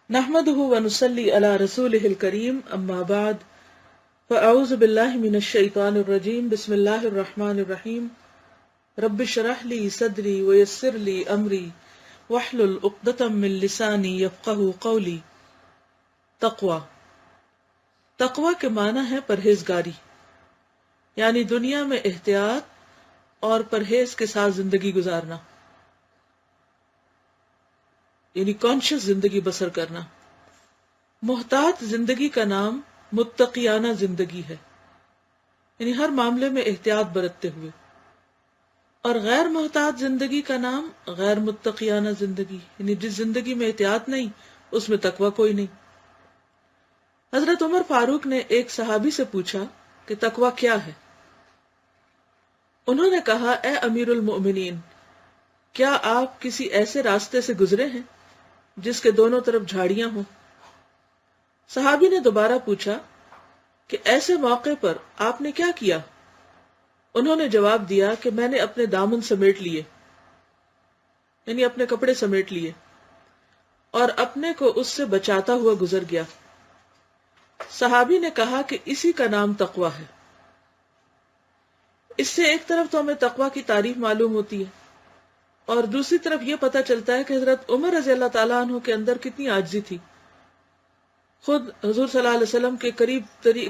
نحمده ونصلي على رسوله الكريم اما بعد فاعوذ بالله من الشيطان الرجيم بسم الله الرحمن الرحيم رب اشرح لي صدري ويسر لي امري واحلل عقدة من لساني يفقهوا قولي۔ تقوی کے معنی ہے پرہیزگاری، یعنی دنیا میں احتیاط اور پرہیز کے ساتھ زندگی گزارنا، یعنی کانشیس زندگی بسر کرنا۔ محتاط زندگی کا نام متقیانہ زندگی ہے، یعنی ہر معاملے میں احتیاط برتتے ہوئے، اور غیر محتاط زندگی کا نام غیر متقیانہ زندگی، یعنی جس زندگی میں احتیاط نہیں اس میں تقوی کوئی نہیں۔ حضرت عمر فاروق نے ایک صحابی سے پوچھا کہ تقوی کیا ہے؟ انہوں نے کہا، اے امیر المؤمنین، کیا آپ کسی ایسے راستے سے گزرے ہیں جس کے دونوں طرف جھاڑیاں ہوں؟ صحابی نے دوبارہ پوچھا کہ ایسے موقع پر آپ نے کیا کیا؟ انہوں نے جواب دیا کہ میں نے اپنے دامن سمیٹ لیے، یعنی اپنے کپڑے سمیٹ لیے، اور اپنے کو اس سے بچاتا ہوا گزر گیا۔ صحابی نے کہا کہ اسی کا نام تقوی ہے۔ اس سے ایک طرف تو ہمیں تقوی کی تعریف معلوم ہوتی ہے، اور دوسری طرف یہ پتہ چلتا ہے کہ حضرت عمر رضی اللہ تعالیٰ عنہ کے اندر کتنی عاجزی تھی۔ خود حضور صلی اللہ علیہ وسلم کے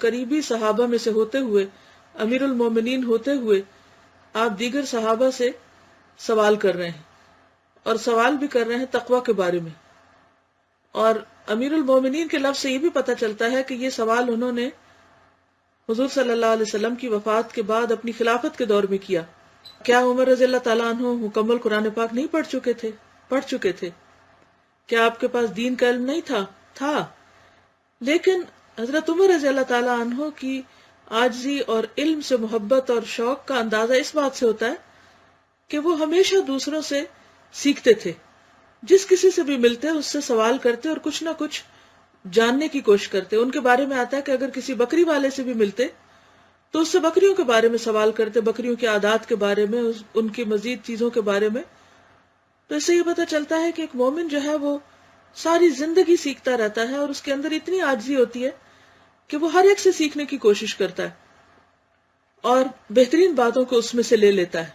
قریبی صحابہ میں سے ہوتے ہوئے، امیر المومنین ہوتے ہوئے، آپ دیگر صحابہ سے سوال کر رہے ہیں، اور سوال بھی کر رہے ہیں تقوی کے بارے میں۔ اور امیر المومنین کے لفظ سے یہ بھی پتہ چلتا ہے کہ یہ سوال انہوں نے حضور صلی اللہ علیہ وسلم کی وفات کے بعد اپنی خلافت کے دور میں کیا۔ کیا عمر رضی اللہ تعالیٰ عنہ مکمل قرآن پاک نہیں پڑھ چکے تھے؟ کیا آپ کے پاس دین کا علم نہیں تھا؟ لیکن حضرت عمر رضی اللہ تعالیٰ عنہ کی عاجزی اور علم سے محبت اور شوق کا اندازہ اس بات سے ہوتا ہے کہ وہ ہمیشہ دوسروں سے سیکھتے تھے، جس کسی سے بھی ملتے اس سے سوال کرتے اور کچھ نہ کچھ جاننے کی کوشش کرتے۔ ان کے بارے میں آتا ہے کہ اگر کسی بکری والے سے بھی ملتے تو اس سے بکریوں کے بارے میں سوال کرتے، بکریوں کے عادات کے بارے میں، ان کی مزید چیزوں کے بارے میں۔ تو اس سے یہ پتہ چلتا ہے کہ ایک مومن جو ہے وہ ساری زندگی سیکھتا رہتا ہے، اور اس کے اندر اتنی عاجزی ہوتی ہے کہ وہ ہر ایک سے سیکھنے کی کوشش کرتا ہے اور بہترین باتوں کو اس میں سے لے لیتا ہے،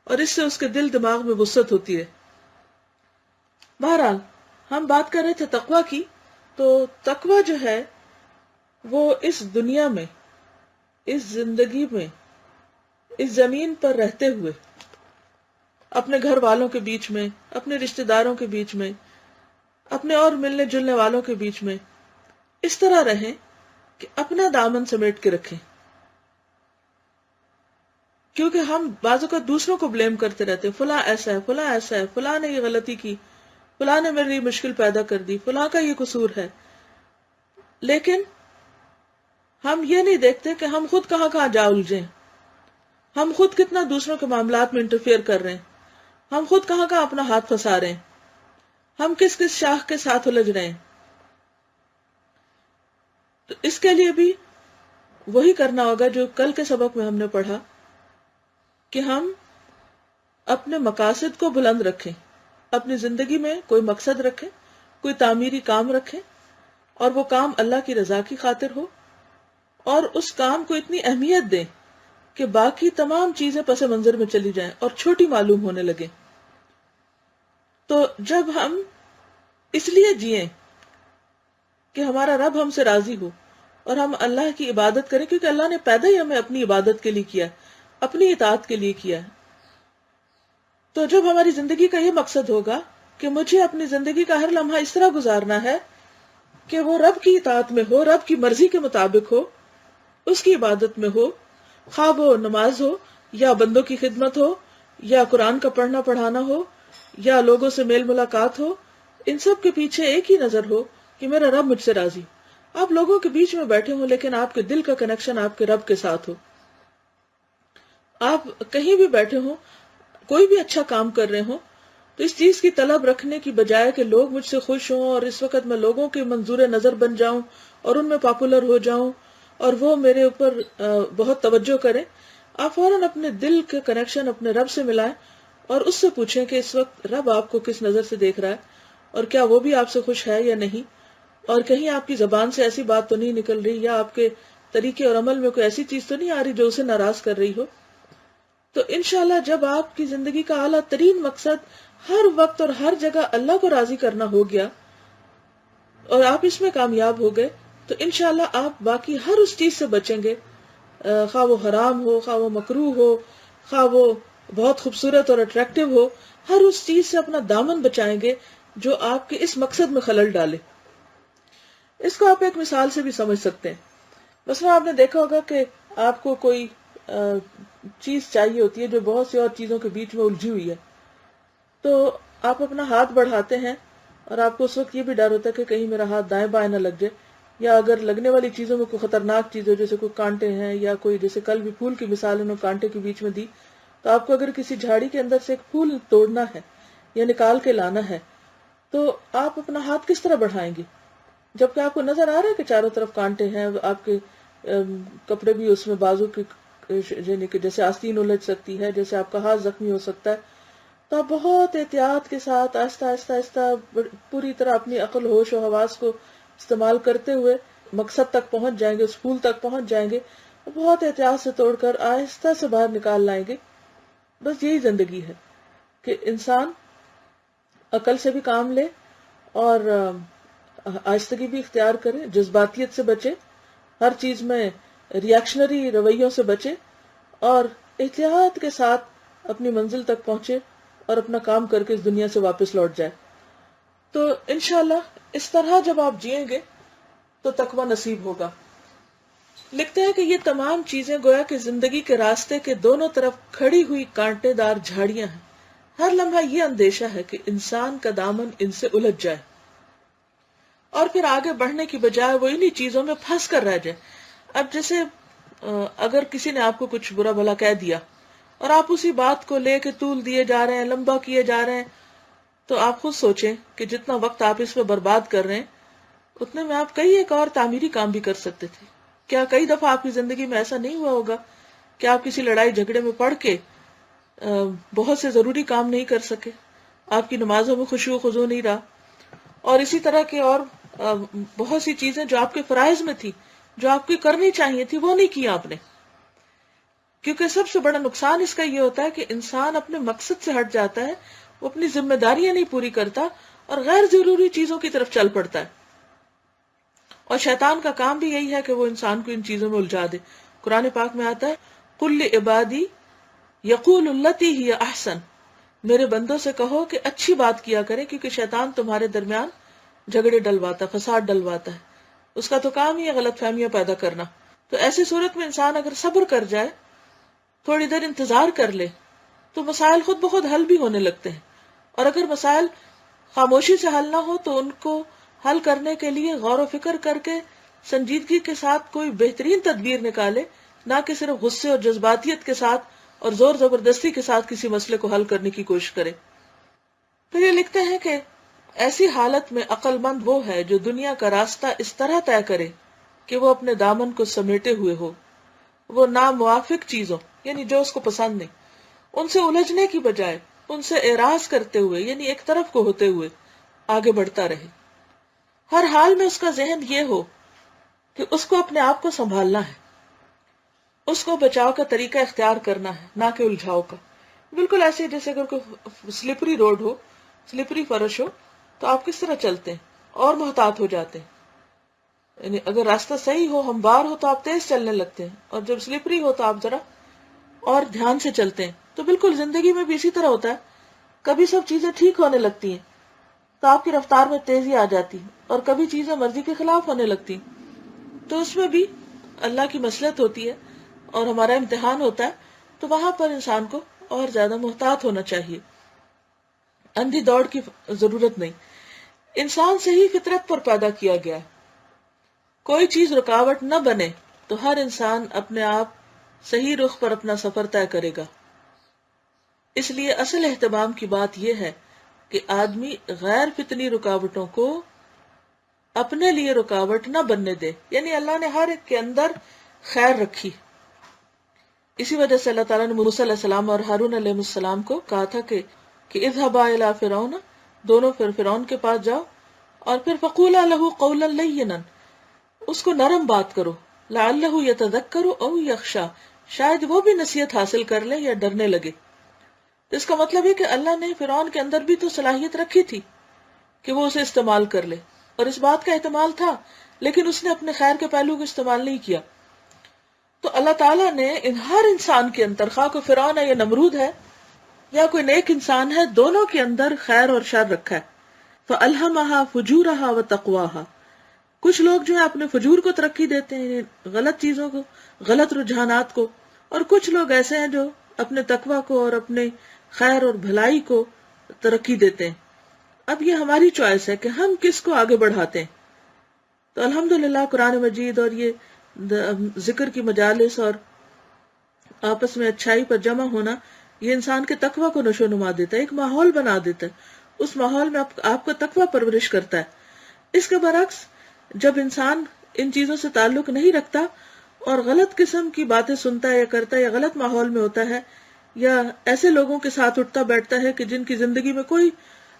اور اس سے اس کے دل دماغ میں وسعت ہوتی ہے۔ بہرحال ہم بات کر رہے تھے تقوی کی، تو تقوی جو ہے وہ اس دنیا میں، اس زندگی میں، اس زمین پر رہتے ہوئے اپنے گھر والوں کے بیچ میں، اپنے رشتہ داروں کے بیچ میں، اپنے اور ملنے جلنے والوں کے بیچ میں اس طرح رہیں کہ اپنا دامن سمیٹ کے رکھیں۔ کیونکہ ہم بعض اوقات دوسروں کو بلیم کرتے رہتے ہیں، فلاں ایسا ہے، فلاں ایسا ہے، فلاں نے یہ غلطی کی، فلاں نے میرے لیے مشکل پیدا کر دی، فلاں کا یہ قصور ہے۔ لیکن ہم یہ نہیں دیکھتے کہ ہم خود کہاں کہاں جا الجھے ہیں، ہم خود کتنا دوسروں کے معاملات میں انٹرفیئر کر رہے ہیں، ہم خود کہاں کہاں اپنا ہاتھ پھنسا رہے ہیں، ہم کس کس شاخ کے ساتھ الجھ رہے ہیں۔ تو اس کے لیے بھی وہی کرنا ہوگا جو کل کے سبق میں ہم نے پڑھا، کہ ہم اپنے مقاصد کو بلند رکھیں، اپنی زندگی میں کوئی مقصد رکھیں، کوئی تعمیری کام رکھیں، اور وہ کام اللہ کی رضا کی خاطر ہو، اور اس کام کو اتنی اہمیت دیں کہ باقی تمام چیزیں پس منظر میں چلی جائیں اور چھوٹی معلوم ہونے لگیں۔ تو جب ہم اس لیے جئیں کہ ہمارا رب ہم سے راضی ہو اور ہم اللہ کی عبادت کریں، کیونکہ اللہ نے پیدا ہی ہمیں اپنی عبادت کے لیے کیا، اپنی اطاعت کے لیے کیا ہے، تو جب ہماری زندگی کا یہ مقصد ہوگا کہ مجھے اپنی زندگی کا ہر لمحہ اس طرح گزارنا ہے کہ وہ رب کی اطاعت میں ہو، رب کی مرضی کے مطابق ہو، اس کی عبادت میں ہو، خواب ہو، نماز ہو، یا بندوں کی خدمت ہو، یا قرآن کا پڑھنا پڑھانا ہو، یا لوگوں سے میل ملاقات ہو، ان سب کے پیچھے ایک ہی نظر ہو کہ میرا رب مجھ سے راضی۔ آپ لوگوں کے بیچ میں بیٹھے ہوں لیکن آپ کے دل کا کنیکشن آپ کے رب کے ساتھ ہو۔ آپ کہیں بھی بیٹھے ہوں، کوئی بھی اچھا کام کر رہے ہوں، تو اس چیز کی طلب رکھنے کی بجائے کہ لوگ مجھ سے خوش ہوں اور اس وقت میں لوگوں کے منظور نظر بن جاؤں اور ان میں پاپولر ہو جاؤں اور وہ میرے اوپر بہت توجہ کریں، آپ فوراً اپنے دل کے کنیکشن اپنے رب سے ملائیں اور اس سے پوچھیں کہ اس وقت رب آپ کو کس نظر سے دیکھ رہا ہے، اور کیا وہ بھی آپ سے خوش ہے یا نہیں، اور کہیں آپ کی زبان سے ایسی بات تو نہیں نکل رہی یا آپ کے طریقے اور عمل میں کوئی ایسی چیز تو نہیں آ رہی جو اسے ناراض کر رہی ہو. تو انشاءاللہ جب آپ کی زندگی کا اعلیٰ ترین مقصد ہر وقت اور ہر جگہ اللہ کو راضی کرنا ہو گیا اور آپ اس میں کامیاب ہو گئے، تو انشاءاللہ آپ باقی ہر اس چیز سے بچیں گے، خواہ وہ حرام ہو، خواہ وہ مکروہ ہو، خواہ وہ بہت خوبصورت اور اٹریکٹیو ہو، ہر اس چیز سے اپنا دامن بچائیں گے جو آپ کے اس مقصد میں خلل ڈالے. اس کو آپ ایک مثال سے بھی سمجھ سکتے ہیں. مثلا آپ نے دیکھا ہوگا کہ آپ کو کوئی چیز چاہیے ہوتی ہے جو بہت سی اور چیزوں کے بیچ میں الجھی ہوئی ہے، تو آپ اپنا ہاتھ بڑھاتے ہیں اور آپ کو اس وقت یہ بھی ڈر ہوتا ہے کہ کہیں میرا ہاتھ دائیں بائیں نہ لگ جائے، یا اگر لگنے والی چیزوں میں کوئی خطرناک چیز ہو جیسے کوئی کانٹے ہیں یا کوئی، جیسے کل بھی پھول کی مثال انہوں نے کانٹے کے بیچ میں دی، تو آپ کو اگر کسی جھاڑی کے اندر سے ایک پھول توڑنا ہے یا نکال کے لانا ہے تو آپ اپنا ہاتھ کس طرح بڑھائیں گے، جبکہ آپ کو نظر آ رہا ہے کہ چاروں طرف کانٹے ہیں، آپ کے کپڑے بھی اس میں بازو کی یعنی کہ جیسے آستین الجھ سکتی ہے، جیسے آپ کا ہاتھ زخمی ہو سکتا ہے. تو آپ بہت احتیاط کے ساتھ آہستہ آہستہ آہستہ پوری طرح اپنی عقل ہوش و حواس کو استعمال کرتے ہوئے مقصد تک پہنچ جائیں گے، اس پھول تک پہنچ جائیں گے، بہت احتیاط سے توڑ کر آہستہ سے باہر نکال لائیں گے. بس یہی زندگی ہے کہ انسان عقل سے بھی کام لے اور آہستگی بھی اختیار کرے، جذباتیت سے بچے، ہر چیز میں ریاکشنری رویوں سے بچے اور احتیاط کے ساتھ اپنی منزل تک پہنچے اور اپنا کام کر کے اس دنیا سے واپس لوٹ جائے. تو انشاءاللہ اس طرح جب آپ جئیں گے تو تقوی نصیب ہوگا. لکھتے ہیں کہ یہ تمام چیزیں گویا کہ زندگی کے راستے کے دونوں طرف کھڑی ہوئی کانٹے دار جھاڑیاں ہیں. ہر لمحہ یہ اندیشہ ہے کہ انسان کا دامن ان سے الجھ جائے اور پھر آگے بڑھنے کی بجائے وہ انہی چیزوں میں پھنس کر رہ جائے. اب جیسے اگر کسی نے آپ کو کچھ برا بھلا کہہ دیا اور آپ اسی بات کو لے کے طول دیے جا رہے ہیں، لمبا کیے جا رہے ہیں، تو آپ خود سوچیں کہ جتنا وقت آپ اس میں برباد کر رہے ہیں اتنے میں آپ کئی ایک اور تعمیری کام بھی کر سکتے تھے. کیا کئی دفعہ آپ کی زندگی میں ایسا نہیں ہوا ہوگا کہ آپ کسی لڑائی جھگڑے میں پڑھ کے بہت سے ضروری کام نہیں کر سکے، آپ کی نمازوں میں خشوع و خضوع نہیں رہا، اور اسی طرح کے اور بہت سی چیزیں جو آپ کے فرائض میں تھی، جو آپ کی کرنی چاہیے تھی، وہ نہیں کی آپ نے. کیونکہ سب سے بڑا نقصان اس کا یہ ہوتا ہے کہ انسان اپنے مقصد سے ہٹ جاتا ہے، وہ اپنی ذمہ داریاں نہیں پوری کرتا اور غیر ضروری چیزوں کی طرف چل پڑتا ہے. اور شیطان کا کام بھی یہی ہے کہ وہ انسان کو ان چیزوں میں الجھا دے. قرآن پاک میں آتا ہے قُل لِعِبَادِی یقول التی ہی احسن، میرے بندوں سے کہو کہ اچھی بات کیا کریں، کیونکہ شیطان تمہارے درمیان جھگڑے ڈلواتا، فساد ڈلواتا ہے، اس کا تو کام ہی ہے غلط فہمیاں پیدا کرنا. تو ایسی صورت میں انسان اگر صبر کر جائے، تھوڑی دیر انتظار کر لے، تو مسائل خود بخود حل بھی ہونے لگتے ہیں. اور اگر مسائل خاموشی سے حل نہ ہو تو ان کو حل کرنے کے لیے غور و فکر کر کے سنجیدگی کے ساتھ کوئی بہترین تدبیر نکالے، نہ کہ صرف غصے اور جذباتیت کے ساتھ اور زور زبردستی کے ساتھ کسی مسئلے کو حل کرنے کی کوشش کرے. پھر یہ لکھتے ہیں کہ ایسی حالت میں عقل مند وہ ہے جو دنیا کا راستہ اس طرح طے کرے کہ وہ اپنے دامن کو سمیٹے ہوئے ہو، وہ ناموافق چیزوں یعنی جو اس کو پسند نہیں، ان سے الجھنے کی بجائے ان سے اعراض کرتے ہوئے یعنی ایک طرف کو ہوتے ہوئے آگے بڑھتا رہے. ہر حال میں اس کا ذہن یہ ہو کہ اس کو اپنے آپ کو سنبھالنا ہے، اس کو بچاؤ کا طریقہ اختیار کرنا ہے، نہ کہ الجھاؤ کا. بالکل ایسے جیسے اگر کوئی سلپری روڈ ہو، سلپری فرش ہو، تو آپ کس طرح چلتے ہیں اور محتاط ہو جاتے ہیں. یعنی اگر راستہ صحیح ہو، ہموار ہو، تو آپ تیز چلنے لگتے ہیں، اور جب سلپری ہو تو آپ ذرا اور دھیان سے چلتے ہیں. تو بالکل زندگی میں بھی اسی طرح ہوتا ہے. کبھی سب چیزیں ٹھیک ہونے لگتی ہیں تو آپ کی رفتار میں تیزی آ جاتی، اور کبھی چیزیں مرضی کے خلاف ہونے لگتی، تو اس میں بھی اللہ کی مصلحت ہوتی ہے اور ہمارا امتحان ہوتا ہے. تو وہاں پر انسان کو اور زیادہ محتاط ہونا چاہیے، اندھی دوڑ کی ضرورت نہیں. انسان صحیح فطرت پر پیدا کیا گیا ہے، کوئی چیز رکاوٹ نہ بنے تو ہر انسان اپنے آپ صحیح رخ پر اپنا سفر طے کرے گا. اس لیے اصل اہتمام کی بات یہ ہے کہ آدمی غیر فطری رکاوٹوں کو اپنے لیے رکاوٹ نہ بننے دے. یعنی اللہ نے ہر ایک کے اندر خیر رکھی. اسی وجہ سے اللہ تعالیٰ نے موسیٰ علیہ السلام اور ہارون علیہ السلام کو کہا تھا کہ اذهبا الی فرعون دونوں پھر فرعون کے پاس جاؤ اور پھر فقولا لہ قولا لینا، اس کو نرم بات کرو، لعلہ یتذکر او یخشی، شاید وہ بھی نصیحت حاصل کر لے یا ڈرنے لگے۔ تو اس کا مطلب ہے کہ اللہ نے فرعون کے اندر بھی تو صلاحیت رکھی تھی کہ وہ اسے استعمال کر لے، اور اس بات کا احتمال تھا، لیکن اس نے اپنے خیر کے پہلو کو استعمال نہیں کیا۔ تو اللہ تعالیٰ نے ہر انسان کے اندر، خواہ کوئی فرعون ہے یا نمرود ہے یا کوئی نیک انسان ہے، دونوں کے اندر خیر اور شر رکھا ہے۔ فَأَلْهَمَهَا فُجُورَهَا وَتَقْوَاهَا، کچھ لوگ جو ہے اپنے فجور کو ترقی دیتے ہیں، غلط چیزوں کو، غلط رجحانات کو، اور کچھ لوگ ایسے ہیں جو اپنے تقوی کو اور اپنے خیر اور بھلائی کو ترقی دیتے ہیں۔ اب یہ ہماری چوائس ہے کہ ہم کس کو آگے بڑھاتے ہیں۔ تو الحمدللہ قرآن مجید اور یہ ذکر کی مجالس اور آپس میں اچھائی پر جمع ہونا، یہ انسان کے تقوی کو نشو نما دیتا ہے، ایک ماحول بنا دیتا ہے، اس ماحول میں آپ کا تقوی پرورش کرتا ہے۔ اس کے برعکس جب انسان ان چیزوں سے تعلق نہیں رکھتا اور غلط قسم کی باتیں سنتا ہے یا کرتا ہے یا غلط ماحول میں ہوتا ہے یا ایسے لوگوں کے ساتھ اٹھتا بیٹھتا ہے کہ جن کی زندگی میں کوئی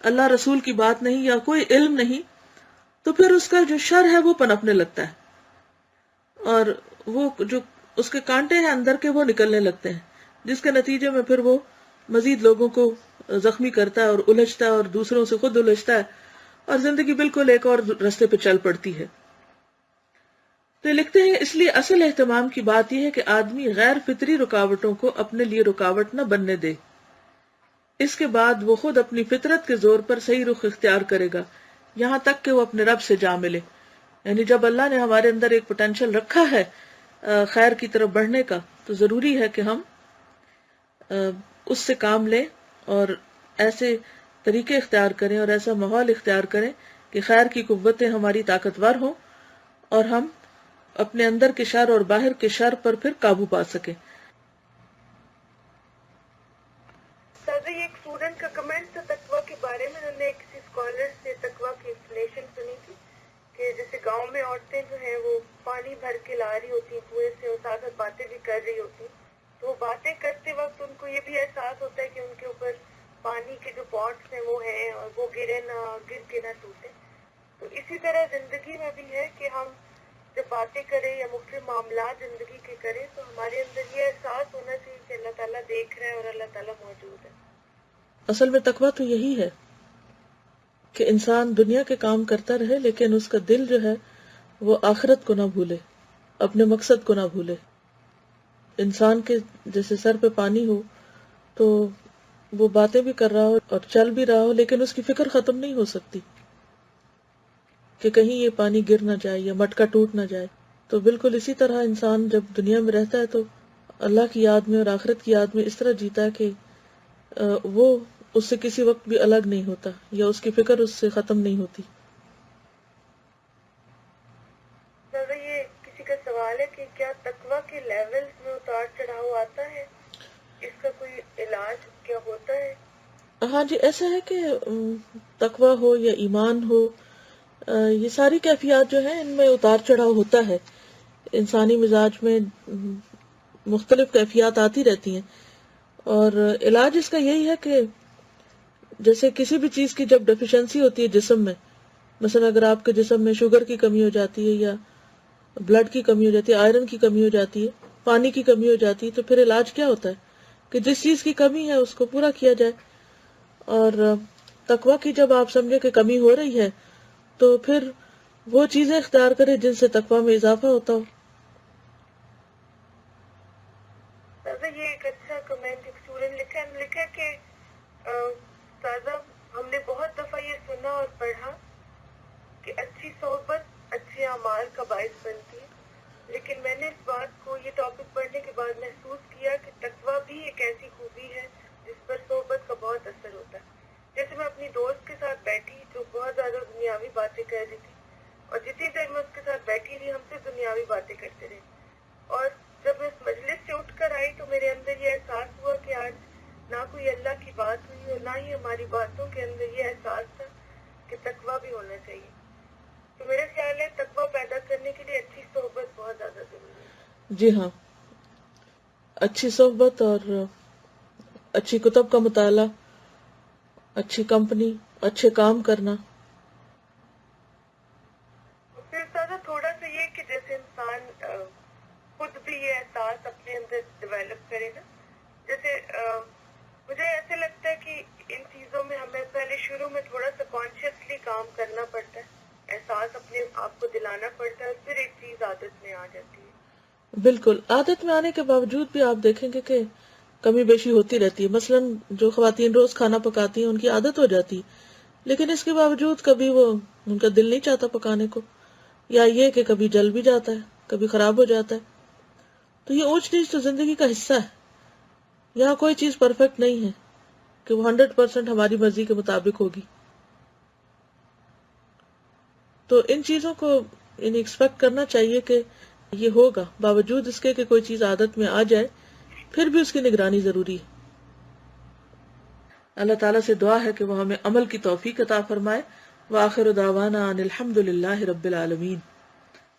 اللہ رسول کی بات نہیں یا کوئی علم نہیں، تو پھر اس کا جو شر ہے وہ پنپنے لگتا ہے، اور وہ جو اس کے کانٹے ہیں اندر کے وہ نکلنے لگتے ہیں، جس کے نتیجے میں پھر وہ مزید لوگوں کو زخمی کرتا ہے اور الجھتا ہے اور دوسروں سے خود الجھتا ہے، اور زندگی بالکل ایک اور رستے پہ چل پڑتی ہے۔ تو یہ لکھتے ہیں اس لیے اصل اہتمام کی بات یہ ہے کہ آدمی غیر فطری رکاوٹوں کو اپنے لیے رکاوٹ نہ بننے دے، اس کے بعد وہ خود اپنی فطرت کے زور پر صحیح رخ اختیار کرے گا یہاں تک کہ وہ اپنے رب سے جا ملے۔ یعنی جب اللہ نے ہمارے اندر ایک پوٹینشل رکھا ہے خیر کی طرف بڑھنے کا، تو ضروری ہے کہ ہم اس سے کام لیں اور ایسے طریقے اختیار کریں اور ایسا ماحول اختیار کریں کہ خیر کی قوتیں ہماری طاقتور ہوں اور ہم اپنے اندر کے شر اور باہر کے شر پر پھر قابو پا سکیں۔ سر یہ ایک اسٹوڈنٹ کا کمنٹ تھا تقوی کے بارے میں، انہوں نے کسی اسکالر سے تقوی کی ایکسپلینیشن سنی تھی کہ جیسے گاؤں میں عورتیں جو ہیں وہ پانی بھر کے لا رہی ہوتی ہیں کنویں سے اور ساتھ ساتھ باتیں بھی کر رہی ہوتی ہیں، تو وہ باتیں کرتے وقت ان کو یہ بھی احساس ہوتا ہے کہ ان کے اوپر پانی کے جو پاٹس ہیں وہ ہیں اور وہ گر کے نہ ٹوٹے۔ تو اسی طرح زندگی میں بھی ہے کہ ہم جب باتیں کریں یا مختلف معاملات زندگی کے کریں تو ہمارے اندر یہ احساس ہونا چاہیے کہ اللہ تعالیٰ دیکھ رہا ہے اور اللہ تعالیٰ موجود ہے۔ اصل میں تقویٰ تو یہی ہے کہ انسان دنیا کے کام کرتا رہے لیکن اس کا دل جو ہے وہ آخرت کو نہ بھولے، اپنے مقصد کو نہ بھولے۔ انسان کے جیسے سر پہ پانی ہو تو وہ باتیں بھی کر رہا ہو اور چل بھی رہا ہو، لیکن اس کی فکر ختم نہیں ہو سکتی کہ کہیں یہ پانی گر نہ جائے یا مٹکا ٹوٹ نہ جائے۔ تو بالکل اسی طرح انسان جب دنیا میں رہتا ہے تو اللہ کی یاد میں اور آخرت کی یاد میں اس طرح جیتا ہے کہ وہ اس سے کسی وقت بھی الگ نہیں ہوتا یا اس کی فکر اس سے ختم نہیں ہوتی۔ سر یہ کسی کا سوال ہے کہ کیا تقویٰ کے لیولز میں اتار چڑھاؤ آتا ہے، اس کا کوئی علاج کیا ہوتا ہے؟ ہاں جی، ایسا ہے کہ تقویٰ ہو یا ایمان ہو، یہ ساری کیفیات جو ہیں ان میں اتار چڑھاؤ ہوتا ہے۔ انسانی مزاج میں مختلف کیفیات آتی رہتی ہیں، اور علاج اس کا یہی ہے کہ جیسے کسی بھی چیز کی جب ڈیفیشنسی ہوتی ہے جسم میں، مثلا اگر آپ کے جسم میں شوگر کی کمی ہو جاتی ہے یا بلڈ کی کمی ہو جاتی ہے، آئرن کی کمی ہو جاتی ہے، پانی کی کمی ہو جاتی ہے، تو پھر علاج کیا ہوتا ہے کہ جس چیز کی کمی ہے اس کو پورا کیا جائے۔ اور تقویٰ کی جب آپ سمجھے کہ کمی ہو رہی ہے تو پھر وہ چیزیں اختیار کرے جن سے تقویٰ میں اضافہ ہوتا ہو۔ یہ ایک اچھا کمنٹ ایک اسٹوڈنٹ لکھا کہ سازا ہم نے بہت دفعہ یہ سنا اور پڑھا کہ اچھی صحبت اچھے اعمال کا باعث بنتی ہے، لیکن میں نے اس بات کو یہ ٹاپک پڑھنے کے بعد محسوس کیا کہ تقویٰ بھی ایک ایسی خوبی ہے جس پر صحبت کا بہت اثر ہوتا ہے۔ جیسے میں اپنی دوست کے ساتھ بیٹھی جو بہت زیادہ دنیاوی باتیں کر رہی تھی، اور جتنی دیر میں اس کے ساتھ بیٹھی رہی ہم سے دنیاوی باتیں کرتے رہے، اور جب میں اس مجلس سے اٹھ کر آئی تو میرے اندر یہ احساس ہوا کہ آج نہ کوئی اللہ کی بات ہوئی اور نہ ہی ہماری باتوں کے اندر یہ احساس تھا کہ تقویٰ بھی ہونا چاہیے۔ تو میرا خیال ہے تقویٰ پیدا کرنے کے لیے اچھی صحبت بہت زیادہ ضروری ہے۔ جی ہاں، اچھی صحبت اور اچھی کتب کا مطالعہ، اچھی کمپنی، اچھے کام کرنا. پھر زیادہ تھوڑا سا یہ کہ جیسے انسان خود بھی یہ احساس اپنے اندر ڈیولپ کرے نا. جیسے مجھے ایسے لگتا ہے کہ ان چیزوں میں ہمیں پہلے شروع میں تھوڑا سا کانشیسلی کام کرنا پڑتا ہے, احساس اپنے آپ کو دلانا پڑتا ہے, پھر ایک چیز عادت میں آ جاتی ہے. بالکل. عادت میں آنے کے باوجود بھی آپ دیکھیں گے کہ کمی بیشی ہوتی رہتی ہے. مثلا جو خواتین روز کھانا پکاتی ہیں ان کی عادت ہو جاتی ہے, لیکن اس کے باوجود کبھی وہ ان کا دل نہیں چاہتا پکانے کو, یا یہ کہ کبھی جل بھی جاتا ہے, کبھی خراب ہو جاتا ہے. تو یہ اونچ نیچ تو زندگی کا حصہ ہے. یہاں کوئی چیز پرفیکٹ نہیں ہے کہ وہ 100% ہماری مرضی کے مطابق ہوگی. تو ان چیزوں کو ایکسپیکٹ کرنا چاہیے کہ یہ ہوگا, باوجود اس کے کہ کوئی چیز عادت میں آ جائے پھر بھی اس کی نگرانی ضروری ہے. اللہ تعالیٰ سے دعا ہے کہ وہ ہمیں عمل کی توفیق عطا فرمائے. وآخر دعوانا ان الحمد للہ رب العالمین.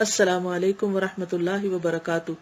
السلام علیکم ورحمۃ اللہ وبرکاتہ.